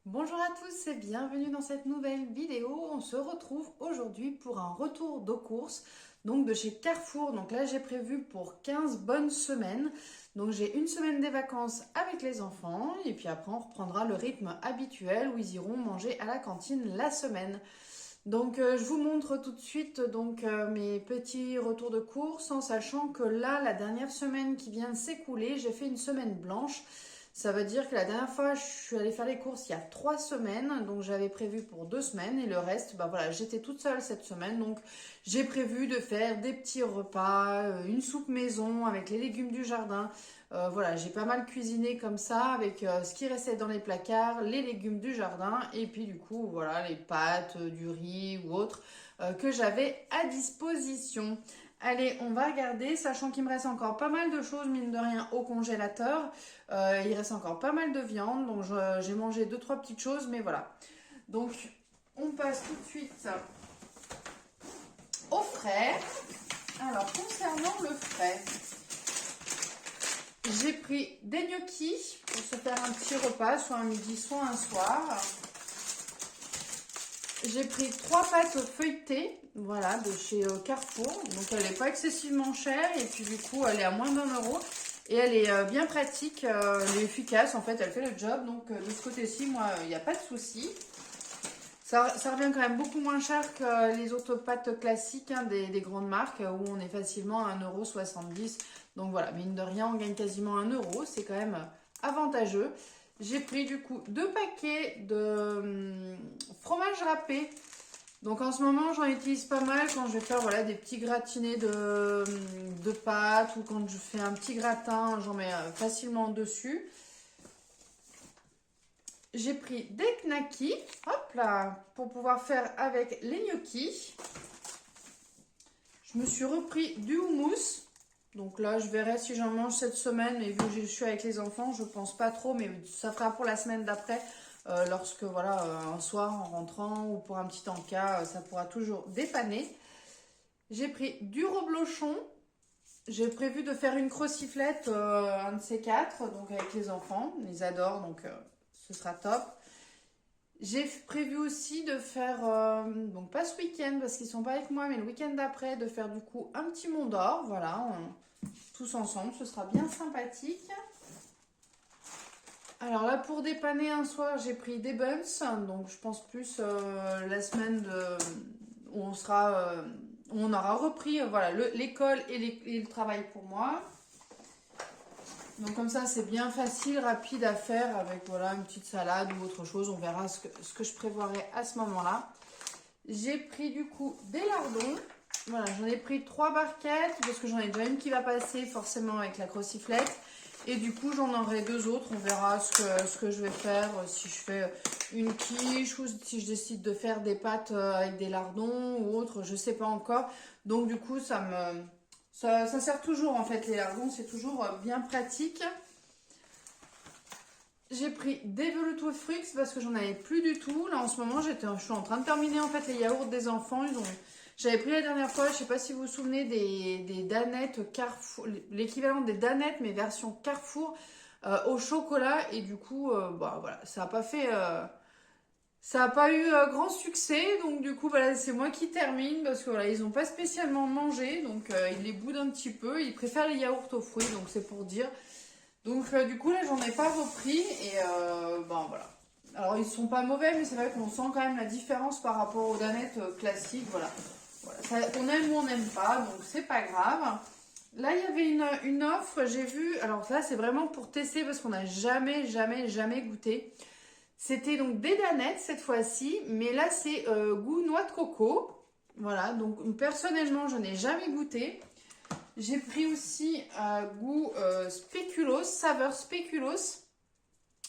Bonjour à tous et bienvenue dans cette nouvelle vidéo. On se retrouve aujourd'hui pour un retour de course donc de chez Carrefour. Donc là j'ai prévu pour 15 bonnes semaines. Donc j'ai une semaine des vacances avec les enfants et puis après on reprendra le rythme habituel où ils iront manger à la cantine la semaine. Donc je vous montre tout de suite mes petits retours de course en sachant que là la dernière semaine qui vient de s'écouler, j'ai fait une semaine blanche. Ça veut dire que la dernière fois, je suis allée faire les courses il y a 3 semaines, donc j'avais prévu pour 2 semaines et le reste, bah voilà, j'étais toute seule cette semaine, donc j'ai prévu de faire des petits repas, une soupe maison avec les légumes du jardin. Voilà, j'ai pas mal cuisiné comme ça avec ce qui restait dans les placards, les légumes du jardin et puis du coup, voilà, les pâtes, du riz ou autre que j'avais à disposition. Allez, on va regarder, sachant qu'il me reste encore pas mal de choses, mine de rien, au congélateur. Il reste encore pas mal de viande, donc j'ai mangé deux, trois petites choses, mais voilà. Donc, on passe tout de suite au frais. Alors, concernant le frais, j'ai pris des gnocchis pour se faire un petit repas, soit un midi, soit un soir. J'ai pris 3 pâtes feuilletées, voilà, de chez Carrefour. Donc elle n'est pas excessivement chère et puis du coup elle est à moins d'1 euro. Et elle est bien pratique, elle est efficace en fait, elle fait le job. Donc de ce côté-ci, moi, il n'y a pas de souci. Ça revient quand même beaucoup moins cher que les autres pâtes classiques hein, des grandes marques où on est facilement à 1,70 €. Donc voilà, mine de rien, on gagne quasiment 1 euro, c'est quand même avantageux. J'ai pris du coup 2 paquets de fromage râpé. Donc en ce moment, j'en utilise pas mal quand je vais faire voilà, des petits gratinés de pâtes ou quand je fais un petit gratin, j'en mets facilement dessus. J'ai pris des knackis, hop là, pour pouvoir faire avec les gnocchis. Je me suis repris du houmous. Donc là, je verrai si j'en mange cette semaine. Et vu que je suis avec les enfants, je pense pas trop. Mais ça fera pour la semaine d'après. Lorsque, voilà, un soir en rentrant ou pour un petit encas, ça pourra toujours dépanner. J'ai pris du reblochon. J'ai prévu de faire une crociflette, un de ces quatre, donc avec les enfants. Ils adorent, donc ce sera top. J'ai prévu aussi de faire, donc pas ce week-end parce qu'ils sont pas avec moi, mais le week-end d'après, de faire du coup un petit Mont d'Or, voilà, tous ensemble, ce sera bien sympathique. Alors là, pour dépanner un soir, j'ai pris des buns, donc je pense plus la semaine où on sera, où on aura repris, voilà, l'école et le travail pour moi. Donc comme ça, c'est bien facile, rapide à faire avec voilà, une petite salade ou autre chose. On verra ce que je prévoirai à ce moment-là. J'ai pris du coup des lardons. Voilà, j'en ai pris 3 barquettes parce que j'en ai déjà une qui va passer forcément avec la crociflette. Et du coup, j'en aurai 2 autres. On verra ce que je vais faire, si je fais une quiche ou si je décide de faire des pâtes avec des lardons ou autre. Je ne sais pas encore. Donc du coup, ça sert toujours en fait les lardons. C'est toujours bien pratique. J'ai pris des Veloutou Fruits parce que j'en avais plus du tout. Là en ce moment, je suis en train de terminer en fait les yaourts des enfants. J'avais pris la dernière fois, je ne sais pas si vous vous souvenez des Danettes Carrefour, l'équivalent des Danettes mais version Carrefour au chocolat et du coup, bah voilà, ça n'a pas eu grand succès. Donc du coup, voilà, c'est moi qui termine parce que voilà, ils n'ont pas spécialement mangé, donc ils les boudent un petit peu. Ils préfèrent les yaourts aux fruits, donc c'est pour dire. Donc du coup là j'en ai pas repris et ben voilà. Alors ils sont pas mauvais mais c'est vrai qu'on sent quand même la différence par rapport aux danettes classiques. Voilà. On aime ou on n'aime pas donc c'est pas grave. Là il y avait une offre, j'ai vu, alors ça c'est vraiment pour tester parce qu'on n'a jamais goûté. C'était donc des danettes cette fois-ci mais là c'est goût noix de coco. Voilà donc personnellement je n'ai jamais goûté. J'ai pris aussi goût spéculoos, saveur spéculoos.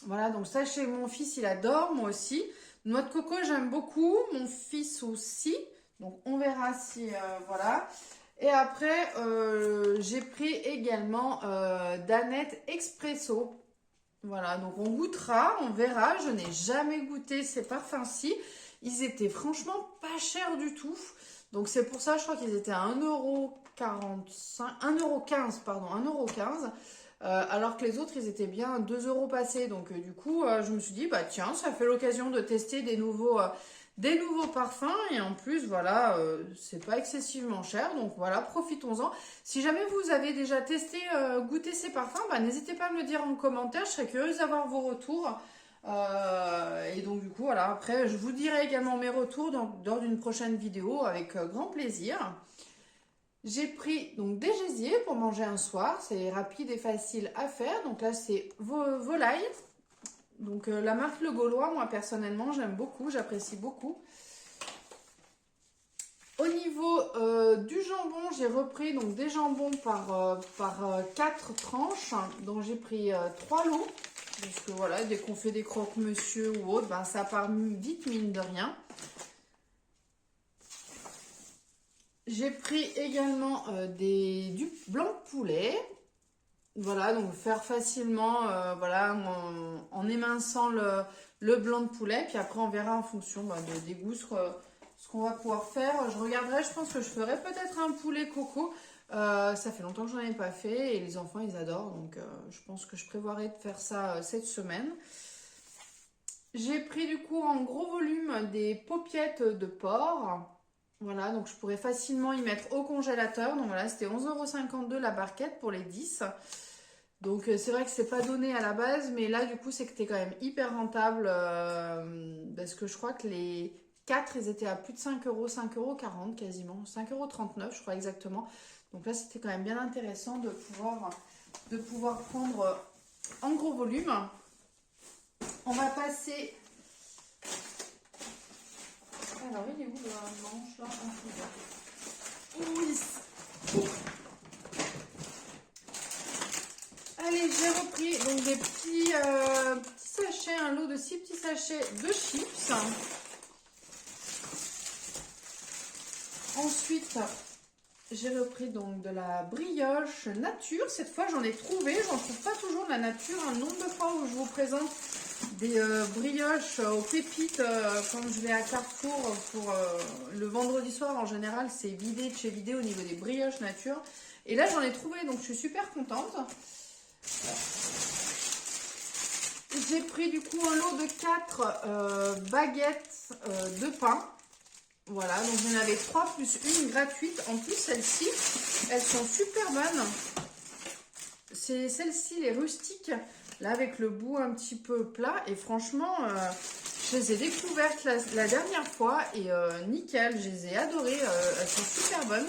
Voilà, donc ça chez mon fils, il adore, moi aussi. Noix de coco, j'aime beaucoup, mon fils aussi. Donc on verra si, voilà. Et après, j'ai pris également Danette Expresso. Voilà, donc on goûtera, on verra. Je n'ai jamais goûté ces parfums-ci. Ils étaient franchement pas chers du tout. Donc c'est pour ça, je crois qu'ils étaient à 1,45 €, 1,15 €, pardon, 1,15 €. alors que les autres, ils étaient bien 2 euros passés. Donc du coup, je me suis dit, bah tiens, ça fait l'occasion de tester des nouveaux parfums. Et en plus, voilà, c'est pas excessivement cher. Donc voilà, profitons-en. Si jamais vous avez déjà testé, goûté ces parfums, bah, n'hésitez pas à me le dire en commentaire. Je serais curieuse d'avoir vos retours. Et donc du coup, voilà, après, je vous dirai également mes retours lors d'une prochaine vidéo avec grand plaisir. J'ai pris donc des gésiers pour manger un soir, c'est rapide et facile à faire. Donc là c'est volaille, donc la marque Le Gaulois, moi personnellement j'aime beaucoup, j'apprécie beaucoup. Au niveau du jambon, j'ai repris donc des jambons par 4 tranches, donc j'ai pris 3 lots, parce que voilà, dès qu'on fait des croque-monsieur ou autre, ben, ça part vite mine de rien. J'ai pris également du blanc de poulet. Voilà, donc faire facilement voilà, en éminçant le blanc de poulet. Puis après, on verra en fonction des goûts ce qu'on va pouvoir faire. Je regarderai, je pense que je ferai peut-être un poulet coco. Ça fait longtemps que je n'en ai pas fait et les enfants, ils adorent. Donc, je pense que je prévoirai de faire ça cette semaine. J'ai pris du coup en gros volume des paupiettes de porc. Voilà, donc je pourrais facilement y mettre au congélateur. Donc voilà, c'était 11,52 € la barquette pour les 10. Donc c'est vrai que c'est pas donné à la base, mais là du coup c'est que c'était quand même hyper rentable. Parce que je crois que les 4 ils étaient à plus de 5 euros, 5,40 € quasiment, 5,39 € je crois exactement. Donc là c'était quand même bien intéressant de pouvoir prendre en gros volume. On va passer. Alors, il est où le manche là? Oui. Allez, j'ai repris donc des petits sachets, un lot de 6 petits sachets de chips. Ensuite, j'ai repris donc de la brioche nature. Cette fois, j'en ai trouvé. J'en trouve pas toujours de la nature. Un nombre de fois où je vous présente des brioches aux pépites quand je vais à Carrefour pour le vendredi soir en général c'est vidé de chez vidé au niveau des brioches nature et là j'en ai trouvé donc je suis super contente. J'ai pris du coup un lot de 4 baguettes de pain. Voilà, donc j'en avais 3 plus une gratuite. En plus celles-ci elles sont super bonnes. C'est celles-ci les rustiques. Là, avec le bout un petit peu plat. Et franchement, je les ai découvertes la dernière fois. Et nickel, je les ai adorées. Elles sont super bonnes.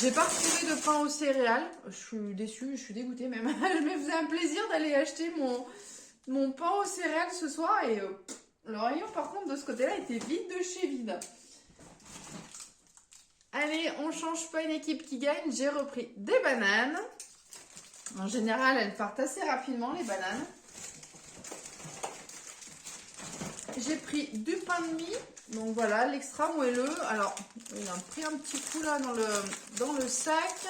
J'ai pas retrouvé de pain aux céréales. Je suis déçue, je suis dégoûtée même. Je me faisais un plaisir d'aller acheter mon pain aux céréales ce soir. Et le rayon, par contre, de ce côté-là, était vide de chez vide. Allez, on change pas une équipe qui gagne. J'ai repris des bananes. En général, elles partent assez rapidement, les bananes. J'ai pris du pain de mie. Donc voilà, l'extra moelleux. Alors, il a pris un petit coup là dans le sac.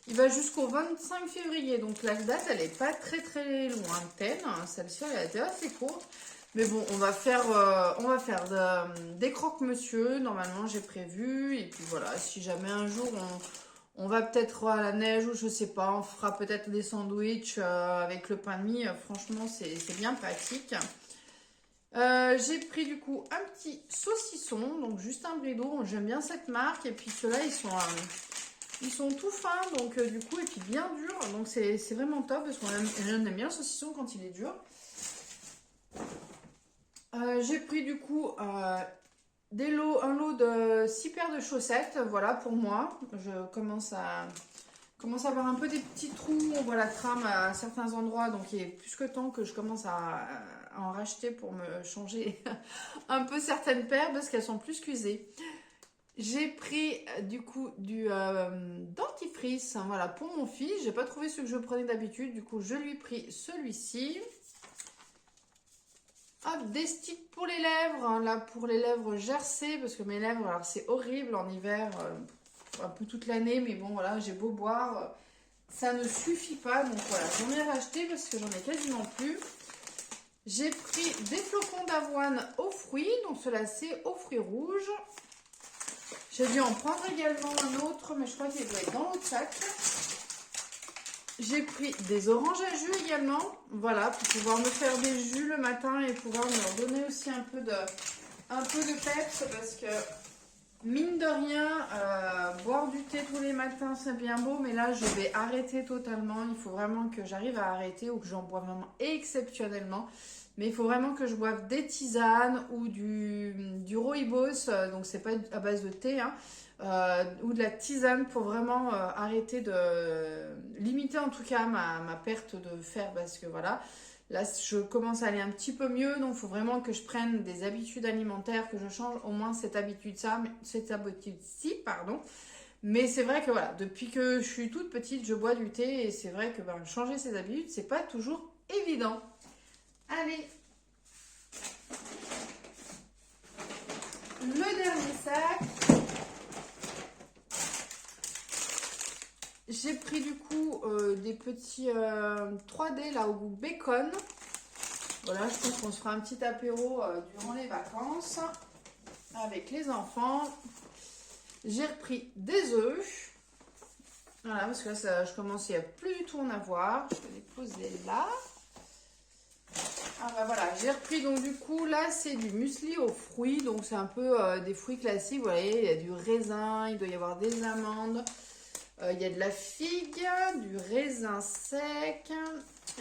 Il va jusqu'au 25 février. Donc la date, elle n'est pas très très lointaine. Celle-ci, elle a été assez courte. Mais bon, on va faire des croque-monsieur. Normalement, j'ai prévu. Et puis voilà, si jamais un jour on va peut-être à la neige ou je sais pas, on fera peut-être des sandwichs avec le pain de mie. Franchement, c'est bien pratique. J'ai pris du coup un petit saucisson, donc juste un bridou. J'aime bien cette marque. Et puis ceux-là, ils sont tout fins, donc du coup, et puis bien durs. Donc c'est vraiment top parce qu'on aime bien le saucisson quand il est dur. J'ai pris du coup un lot de 6 paires de chaussettes, voilà pour moi. Je commence à avoir un peu des petits trous, voilà, trame à certains endroits, donc il est plus que temps que je commence à en racheter pour me changer un peu certaines paires parce qu'elles sont plus qu'usées. J'ai pris du coup du dentifrice, hein, voilà, pour mon fils. J'ai pas trouvé ce que je prenais d'habitude, du coup je lui ai pris celui-ci. Hop, des sticks pour les lèvres, hein, là pour les lèvres gercées, parce que mes lèvres, alors c'est horrible en hiver, un peu toute l'année, mais bon voilà, j'ai beau boire, ça ne suffit pas, donc voilà, j'en ai racheté parce que j'en ai quasiment plus. J'ai pris des flocons d'avoine aux fruits, donc cela c'est aux fruits rouges. J'ai dû en prendre également un autre, mais je crois qu'il doit être dans l'autre sac. J'ai pris des oranges à jus également, voilà, pour pouvoir me faire des jus le matin et pouvoir me redonner aussi un peu de peps parce que mine de rien, boire du thé tous les matins c'est bien beau, mais là je vais arrêter totalement. Il faut vraiment que j'arrive à arrêter ou que j'en boive vraiment exceptionnellement. Mais il faut vraiment que je boive des tisanes ou du rooibos, donc c'est pas à base de thé, hein, ou de la tisane pour vraiment arrêter de limiter en tout cas ma perte de fer parce que voilà, là je commence à aller un petit peu mieux donc il faut vraiment que je prenne des habitudes alimentaires, que je change au moins cette habitude-ci, pardon. Mais c'est vrai que voilà, depuis que je suis toute petite, je bois du thé et c'est vrai que changer ses habitudes, c'est pas toujours évident. Allez, le dernier sac. J'ai pris du coup des petits 3D là au goût bacon. Voilà, je pense qu'on se fera un petit apéro durant les vacances avec les enfants. J'ai repris des œufs. Voilà, parce que là, je commence, il n'y a plus du tout en avoir. Je vais les poser là. Ah bah voilà, j'ai repris donc du coup, là, c'est du muesli aux fruits. Donc c'est un peu des fruits classiques. Vous voyez, il y a du raisin, il doit y avoir des amandes. Il y a de la figue, du raisin sec.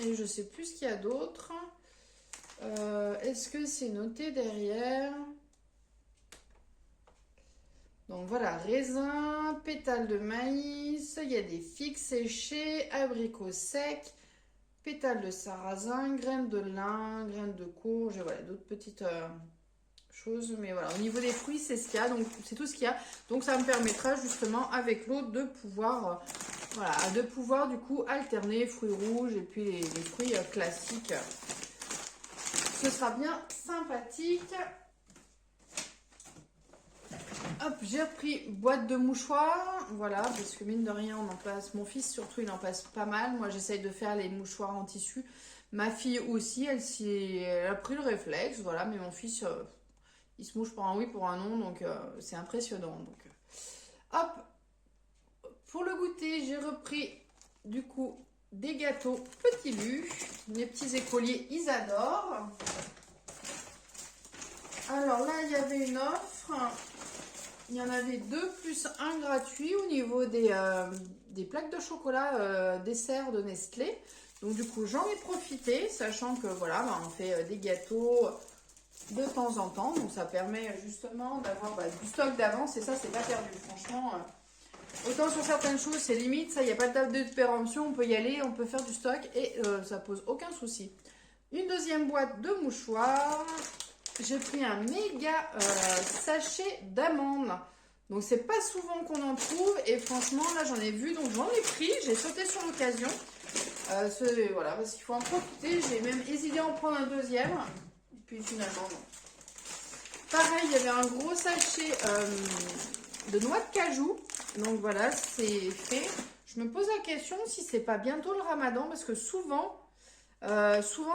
Et je sais plus ce qu'il y a d'autre. Est-ce que c'est noté derrière? Donc voilà, raisin, pétales de maïs, il y a des figues séchées, abricots secs, pétales de sarrasin, graines de lin, graines de courge, et voilà, d'autres petites choses. Mais voilà, au niveau des fruits, c'est ce qu'il y a, donc c'est tout ce qu'il y a. Donc ça me permettra justement avec l'eau de pouvoir, voilà, de pouvoir du coup alterner fruits rouges et puis les fruits classiques. Ce sera bien sympathique. Hop, j'ai repris boîte de mouchoirs, voilà, parce que mine de rien, on en passe, mon fils surtout, il en passe pas mal. Moi, j'essaye de faire les mouchoirs en tissu. Ma fille aussi, elle a pris le réflexe, voilà, mais mon fils, il se mouche pour un oui, pour un non, donc c'est impressionnant. Donc, hop, pour le goûter, j'ai repris du coup des gâteaux Petit Lu. Mes petits écoliers, ils adorent. Alors là, il y avait une offre. Il y en avait 2 plus 1 gratuit au niveau des plaques de chocolat dessert de Nestlé. Donc du coup, j'en ai profité, sachant que voilà, on fait des gâteaux de temps en temps. Donc ça permet justement d'avoir du stock d'avance et ça, c'est pas perdu. Franchement, autant sur certaines choses, c'est limite. Ça, il n'y a pas de date de péremption. On peut y aller, on peut faire du stock et ça pose aucun souci. Une deuxième boîte de mouchoirs. J'ai pris un méga sachet d'amandes. Donc c'est pas souvent qu'on en trouve. Et franchement là j'en ai vu. Donc j'en ai pris. J'ai sauté sur l'occasion. Voilà, parce qu'il faut en profiter. J'ai même hésité à en prendre un deuxième. Et puis finalement non. Pareil, il y avait un gros sachet de noix de cajou. Donc voilà, c'est fait. Je me pose la question si c'est pas bientôt le ramadan. Parce que souvent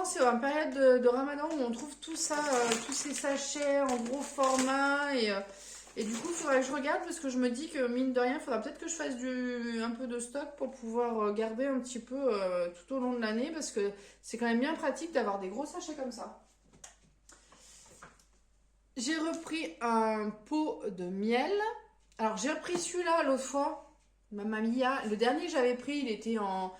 c'est en période de ramadan où on trouve tout ça, tous ces sachets en gros format et du coup il faudrait que je regarde parce que je me dis que mine de rien il faudra peut-être que je fasse un peu de stock pour pouvoir garder un petit peu tout au long de l'année parce que c'est quand même bien pratique d'avoir des gros sachets comme ça. J'ai repris un pot de miel. Alors j'ai repris celui-là l'autre fois, Mamma Mia. Le dernier que j'avais pris il était en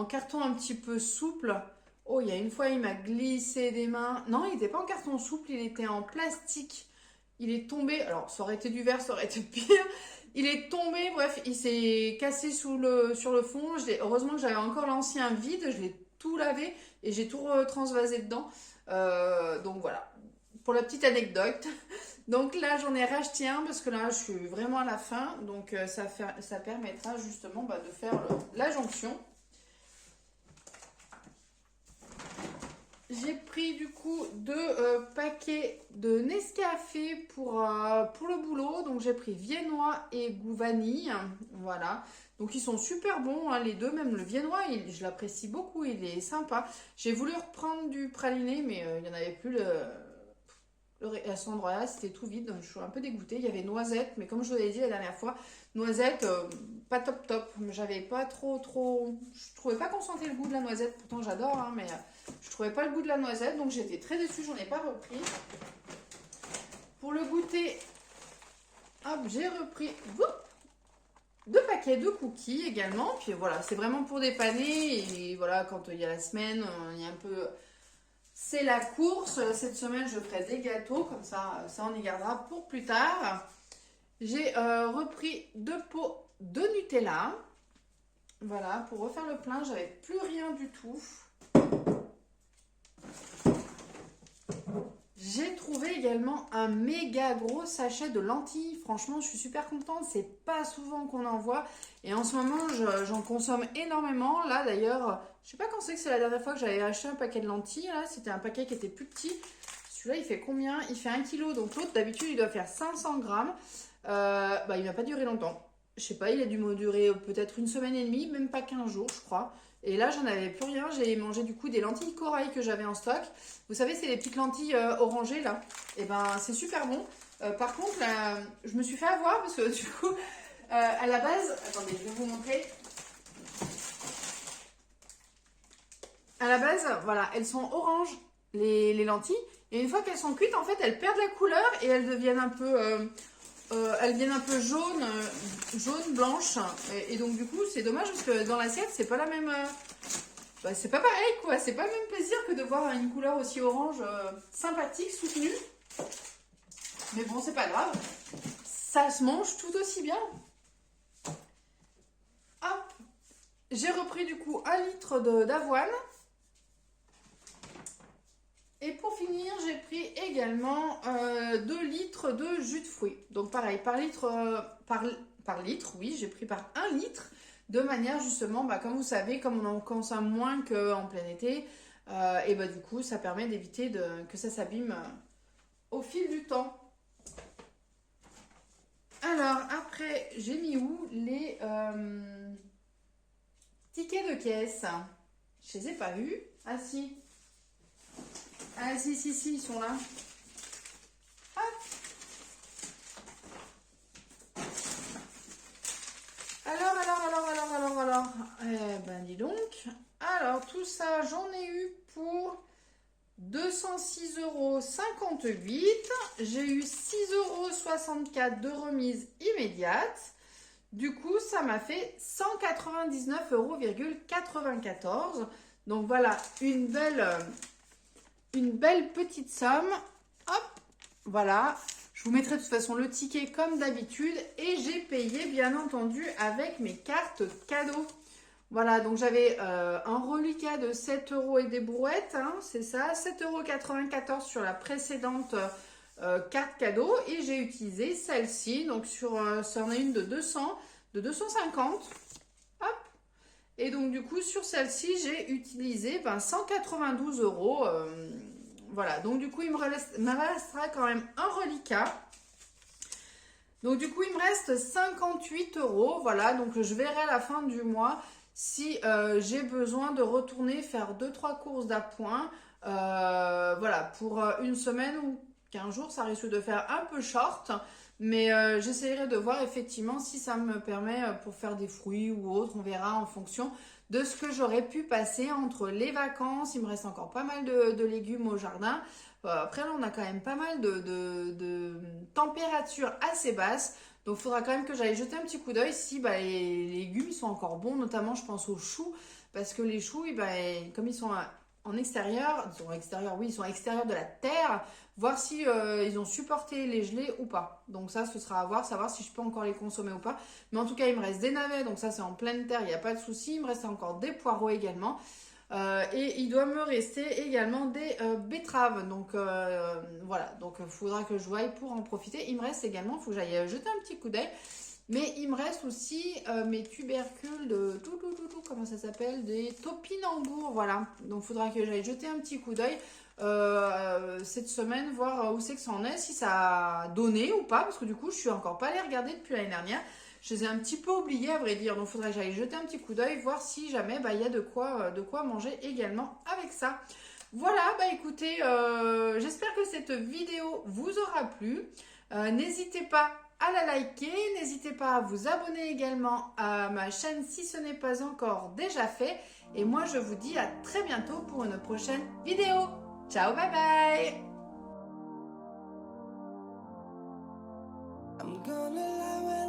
carton un petit peu souple. Oh, il y a une fois, il m'a glissé des mains. Non, il n'était pas en carton souple, il était en plastique. Il est tombé. Alors, ça aurait été du verre, ça aurait été pire. Il est tombé, bref, il s'est cassé sur le fond. Heureusement que j'avais encore l'ancien vide, je l'ai tout lavé et j'ai tout transvasé dedans. Donc voilà, pour la petite anecdote. Donc là, j'en ai racheté un parce que là, je suis vraiment à la fin. Donc ça permettra justement de faire la jonction. J'ai pris du coup 2 paquets de Nescafé pour le boulot. Donc j'ai pris viennois et goût vanille. Voilà. Donc ils sont super bons, hein, les deux. Même le viennois, je l'apprécie beaucoup, il est sympa. J'ai voulu reprendre du praliné, mais il n'y en avait plus. à cet endroit-là, c'était tout vide, donc je suis un peu dégoûtée. Il y avait noisettes, mais comme je vous l'ai dit la dernière fois, noisettes, pas top top. J'avais pas trop. Je trouvais pas qu'on sentait le goût de la noisette, pourtant j'adore, hein, mais je trouvais pas le goût de la noisette, donc j'étais très déçue, j'en ai pas repris. Pour le goûter, hop, j'ai repris 2 paquets de cookies également. Puis voilà, c'est vraiment pour dépanner. Et voilà, quand il y a la semaine, il y a un peu. C'est la course. Cette semaine, je ferai des gâteaux. Comme ça on y gardera pour plus tard. J'ai repris 2 pots de Nutella. Voilà, pour refaire le plein, j'avais plus rien du tout. J'ai trouvé également un méga gros sachet de lentilles. Franchement, je suis super contente. C'est pas souvent qu'on en voit. Et en ce moment, j'en consomme énormément. Là, d'ailleurs, je sais pas quand c'est la dernière fois que j'avais acheté un paquet de lentilles. Là, c'était un paquet qui était plus petit. Celui-là, il fait combien? Il fait 1 kg. Donc l'autre, d'habitude, il doit faire 500 grammes. Il va pas durer longtemps. Je sais pas, il a dû me durer peut-être 1 semaine et demie, même pas 15 jours, je crois. Et là, j'en avais plus rien. J'ai mangé du coup des lentilles corail que j'avais en stock. Vous savez, c'est les petites lentilles orangées là. Et ben, c'est super bon. Par contre, là, je me suis fait avoir parce que du coup, à la base, attendez, je vais vous montrer. À la base, voilà, elles sont oranges, les lentilles. Et une fois qu'elles sont cuites, en fait, elles perdent la couleur et elles deviennent un peu... jaune, blanche. Et donc du coup, c'est dommage parce que dans l'assiette, c'est pas la même... c'est pas pareil quoi. C'est pas le même plaisir que de voir une couleur aussi orange sympathique, soutenue. Mais bon, c'est pas grave. Ça se mange tout aussi bien. Hop. J'ai repris du coup 1 litre d'avoine. Et pour finir, j'ai pris également 2 litres de jus de fruits. Donc pareil, par litre, oui, j'ai pris par 1 litre. De manière justement, comme vous savez, comme on en consomme moins qu'en plein été, et du coup, ça permet d'éviter que ça s'abîme au fil du temps. Alors, après, j'ai mis où les tickets de caisse? Je les ai pas vus. Ah si. Ah si, ils sont là. Hop. Alors. Eh ben dis donc. Alors tout ça, j'en ai eu pour 206,58 €. J'ai eu 6,64 € de remise immédiate. Du coup, ça m'a fait 199,94 €. Donc voilà, une belle petite somme. Hop, voilà. Je vous mettrai de toute façon le ticket comme d'habitude. Et j'ai payé bien entendu avec mes cartes cadeaux. Voilà, donc j'avais un reliquat de 7 € et des brouettes. Hein, c'est ça, 7,94 € sur la précédente carte cadeau. Et j'ai utilisé celle-ci. Donc c'en est une de 250. Hop. Et donc du coup sur celle-ci j'ai utilisé 192 €. Voilà, donc du coup il me restera quand même un reliquat. Donc du coup il me reste 58 €. Voilà, donc je verrai à la fin du mois si j'ai besoin de retourner faire 2-3 courses d'appoint. Voilà, pour 1 semaine ou 15 jours, ça risque de faire un peu short. Mais j'essaierai de voir effectivement si ça me permet pour faire des fruits ou autre. On verra en fonction de ce que j'aurais pu passer entre les vacances. Il me reste encore pas mal de légumes au jardin. Après là, on a quand même pas mal de températures assez basses. Donc il faudra quand même que j'aille jeter un petit coup d'œil si les légumes sont encore bons. Notamment, je pense aux choux. Parce que les choux, comme ils sont en extérieur, ils sont à l'extérieur de la terre, voir si ils ont supporté les gelées ou pas. Donc ça, ce sera à voir, savoir si je peux encore les consommer ou pas. Mais en tout cas, il me reste des navets, donc ça c'est en pleine terre, il n'y a pas de souci. Il me reste encore des poireaux également. Et il doit me rester également des betteraves. Donc voilà, donc il faudra que je voie pour en profiter. Il me reste également, il faut que j'aille jeter un petit coup d'œil. Mais il me reste aussi mes tubercules de comment ça s'appelle? Des topinambours, voilà. Donc il faudra que j'aille jeter un petit coup d'œil cette semaine, voir où c'est que ça en est, si ça a donné ou pas, parce que du coup je suis encore pas allée regarder depuis l'année dernière. Je les ai un petit peu oubliés à vrai dire, donc il faudrait que j'aille jeter un petit coup d'œil, voir si jamais il y a de quoi manger également avec ça. Voilà, bah écoutez, j'espère que cette vidéo vous aura plu. N'hésitez pas à la liker, n'hésitez pas à vous abonner également à ma chaîne si ce n'est pas encore déjà fait. Et moi, je vous dis à très bientôt pour une prochaine vidéo. Ciao, bye bye! I'm gonna lie when